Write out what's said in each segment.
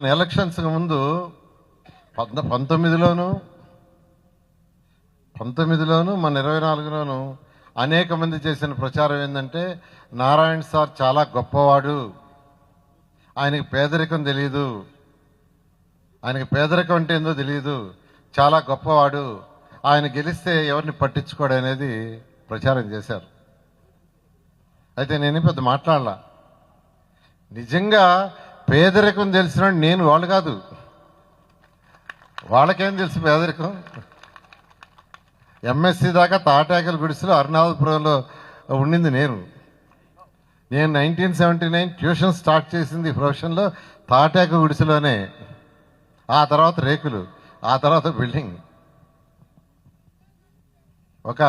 Elections ముందు 19లోను మన 24లోను అనేక మంది చేసిన ప్రచారం ఏంటంటే నారాయణ సార్ చాలా గొప్పవాడు, ఆయనకి పేదరికం తెలియదు, ఆయనకి పేదరికం అంటే ఏందో తెలియదు, చాలా గొప్పవాడు, ఆయన గెలిస్తే ఎవరిని పట్టించుకోడు అనేది ప్రచారం చేశారు. అయితే నేను పెద్ద మాట్లాడలా. నిజంగా పేదరికం తెలిసిన నేను, వాళ్ళు కాదు. వాళ్ళకేం తెలుసు పేదరికం? ఎంఎస్సి దాకా తాటాకల గుడిసెలో అరుణాచలపురంలో ఉండింది నేను 1979 ట్యూషన్ స్టార్ట్ చేసింది ప్రొఫెషన్లో తాటాక గుడిసెలోనే. ఆ తర్వాత రేకులు, ఆ తర్వాత బిల్డింగ్. ఒక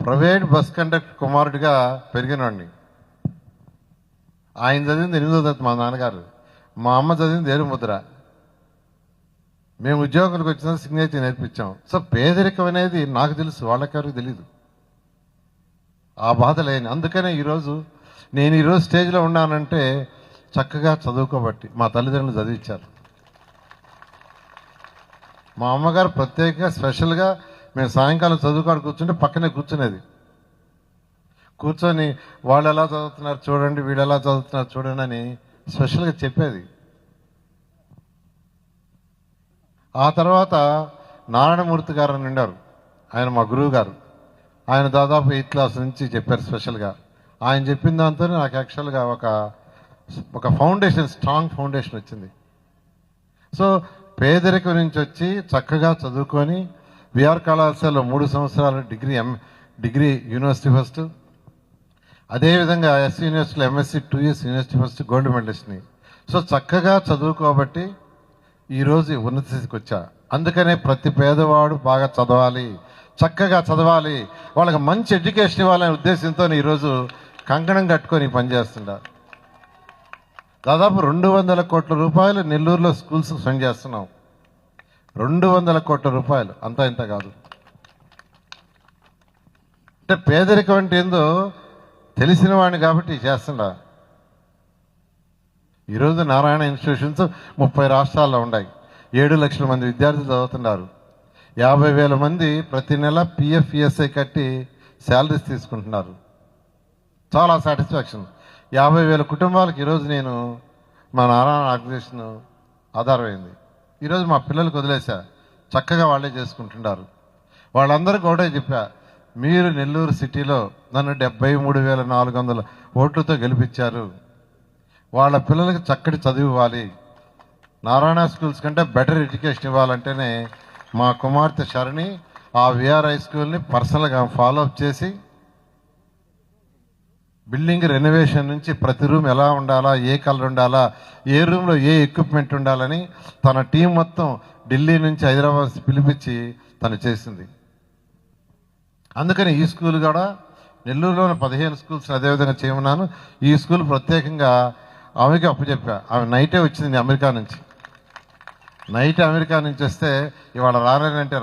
ప్రైవేట్ బస్ కండక్టర్ కుమారుడిగా పెరిగినవాడిని. ఆయన చదివింది 8వ తరగతి మా నాన్నగారు, మా అమ్మ చదివింది ఏరుముద్ర. మేము ఉద్యోగులకు వచ్చిన సిగ్నేచర్ నేర్పించాం. సో పేదరికం అనేది నాకు తెలుసు, వాళ్ళకెవరికి తెలీదు. ఆ బాధ లేని, అందుకనే నేను ఈరోజు స్టేజ్లో ఉన్నానంటే చక్కగా చదువుకోబట్టి మా తల్లిదండ్రులు చదివించారు. మా అమ్మగారు ప్రత్యేకంగా స్పెషల్గా మేము సాయంకాలం చదువుకాడు కూర్చుంటే పక్కనే కూర్చునేది. కూర్చొని వాళ్ళు ఎలా చదువుతున్నారు చూడండి, వీళ్ళు ఎలా చదువుతున్నారు చూడండి అని స్పెషల్గా చెప్పేది. ఆ తర్వాత నారాయణమూర్తి గారు అని ఉండారు, ఆయన మా గురువు గారు. ఆయన దాదాపు 8th క్లాస్ నుంచి చెప్పారు స్పెషల్గా. ఆయన చెప్పిన దాంతో నాకు యాక్చువల్గా ఒక ఫౌండేషన్, స్ట్రాంగ్ ఫౌండేషన్ వచ్చింది. సో పేదరికం నుంచి వచ్చి చక్కగా చదువుకొని విఆర్ కళాశాలలో 3 సంవత్సరాలు డిగ్రీ యూనివర్సిటీ ఫస్ట్, అదేవిధంగా ఎస్ యూనివర్సిటీలో MSc 2 years university first, gold మెడలిస్ట్ని. సో చక్కగా చదువుకోబట్టి ఈరోజు ఉన్నత స్థితికి వచ్చా. అందుకనే ప్రతి పేదవాడు బాగా చదవాలి, చక్కగా చదవాలి, వాళ్ళకి మంచి ఎడ్యుకేషన్ ఇవ్వాలనే ఉద్దేశంతో ఈరోజు కంకణం కట్టుకొని పనిచేస్తున్నా. దాదాపు 200 కోట్ల రూపాయలు నెల్లూరులో స్కూల్స్ స్పెండ్ చేస్తున్నాం. 200 కోట్ల రూపాయలు, అంతా ఇంత కాదు. అంటే పేదరికం అంటే ఏందో తెలిసిన వాడిని కాబట్టి చేస్తున్నా. ఈరోజు నారాయణ ఇన్స్టిట్యూషన్స్ 30 రాష్ట్రాల్లో ఉన్నాయి. 7 లక్షల మంది విద్యార్థులు చదువుతున్నారు. 50,000 మంది ప్రతి నెల పిఎఫ్ ఈఎస్ఐ కట్టి శాలరీస్ తీసుకుంటున్నారు. చాలా సాటిస్ఫాక్షన్. 50,000 కుటుంబాలకు ఈరోజు నేను మా నారాయణ ఆర్గనైజేషన్ ఆధారమైంది. ఈరోజు మా పిల్లలకు వదిలేసా, చక్కగా వాళ్ళే చేసుకుంటున్నారు. వాళ్ళందరికీ ఒకటే చెప్పా, మీరు నెల్లూరు సిటీలో నన్ను 73,400 ఓట్లతో గెలిపించారు. వాళ్ళ పిల్లలకి చక్కటి చదువు ఇవ్వాలి, నారాయణ స్కూల్స్ కంటే బెటర్ ఎడ్యుకేషన్ ఇవ్వాలంటేనే మా కుమార్తె శరణి ఆ విఆర్ హై స్కూల్ని పర్సనల్గా ఫాలోఅప్ చేసి బిల్డింగ్ రెనోవేషన్ నుంచి ప్రతి రూమ్ ఎలా ఉండాలా, ఏ కలర్ ఉండాలా, ఏ రూమ్లో ఏ ఎక్విప్మెంట్ ఉండాలని తన టీం మొత్తం ఢిల్లీ నుంచి హైదరాబాద్ పిలిపించి తను చేసింది. అందుకని ఈ స్కూల్ కూడా నెల్లూరులోని 15 స్కూల్స్ అదేవిధంగా చేయమన్నాను. ఈ స్కూల్ ప్రత్యేకంగా ఆమెకి అప్పచెప్పా. ఆమె నైటే వచ్చింది అమెరికా నుంచి. నైట్ అమెరికా నుంచి వస్తే ఇవాళ రాలేనంటే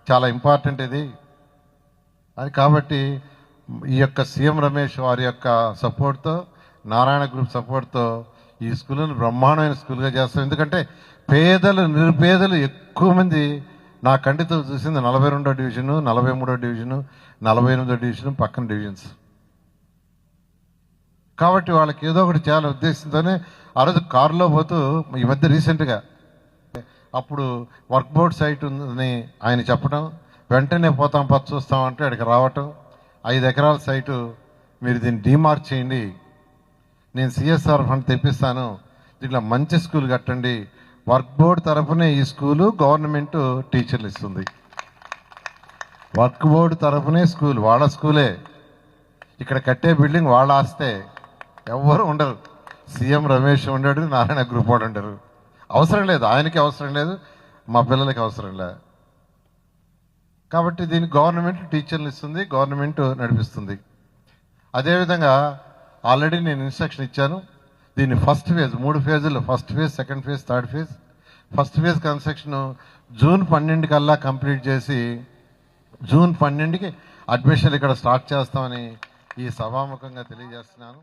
చాలా ఇంపార్టెంట్ ఇది అది. కాబట్టి ఈ యొక్క సీఎం రమేష్ వారి యొక్క సపోర్ట్తో, నారాయణ గ్రూప్ సపోర్ట్తో ఈ స్కూల్ని బ్రహ్మాండమైన స్కూల్గా చేస్తాం. ఎందుకంటే నిరుపేదలు ఎక్కువ మంది నా కంటితో చూసింది 42వ డివిజను, 43వ డివిజను, 48వ డివిజను, పక్కన డివిజన్స్. కాబట్టి వాళ్ళకి ఏదో ఒకటి చేయాలనే ఉద్దేశంతోనే ఆ రోజు కారులో పోతూ, ఈ మధ్య రీసెంట్గా అప్పుడు వర్క్ బోర్డ్ సైట్ ఉందని ఆయన చెప్పడం, వెంటనే పోతాం చూస్తామంటే అక్కడికి రావటం. 5 ఎకరాల సైటు, మీరు దీన్ని డీమార్క్ చేయండి, నేను సిఎస్ఆర్ ఫండ్ తెప్పిస్తాను, దీంట్లో మంచి స్కూల్ కట్టండి. వర్క్ బోర్డు తరఫునే ఈ స్కూలు గవర్నమెంట్ టీచర్లు ఇస్తుంది. వర్క్ బోర్డు తరఫునే స్కూల్, వాళ్ళ స్కూలే. ఇక్కడ కట్టే బిల్డింగ్ వాళ్ళ ఆస్తే, ఎవ్వరు ఉండరు. సీఎం రమేష్ ఉండడు, నారాయణ గ్రూప్ వాడు ఉండరు. అవసరం లేదు, ఆయనకి అవసరం లేదు, మా పిల్లలకి అవసరం లేదు. కాబట్టి దీనికి గవర్నమెంట్ టీచర్లు ఇస్తుంది, గవర్నమెంట్ నడిపిస్తుంది. అదేవిధంగా ఆల్రెడీ నేను ఇన్స్ట్రక్షన్ ఇచ్చాను. దీన్ని ఫస్ట్ ఫేజ్, 3 ఫేజులు, first phase, second phase, third phase. First phase construction June 12 కల్లా కంప్లీట్ చేసి జూన్ 12కి అడ్మిషన్లు ఇక్కడ స్టార్ట్ చేస్తామని ఈ సభాముఖంగా తెలియజేస్తున్నాను.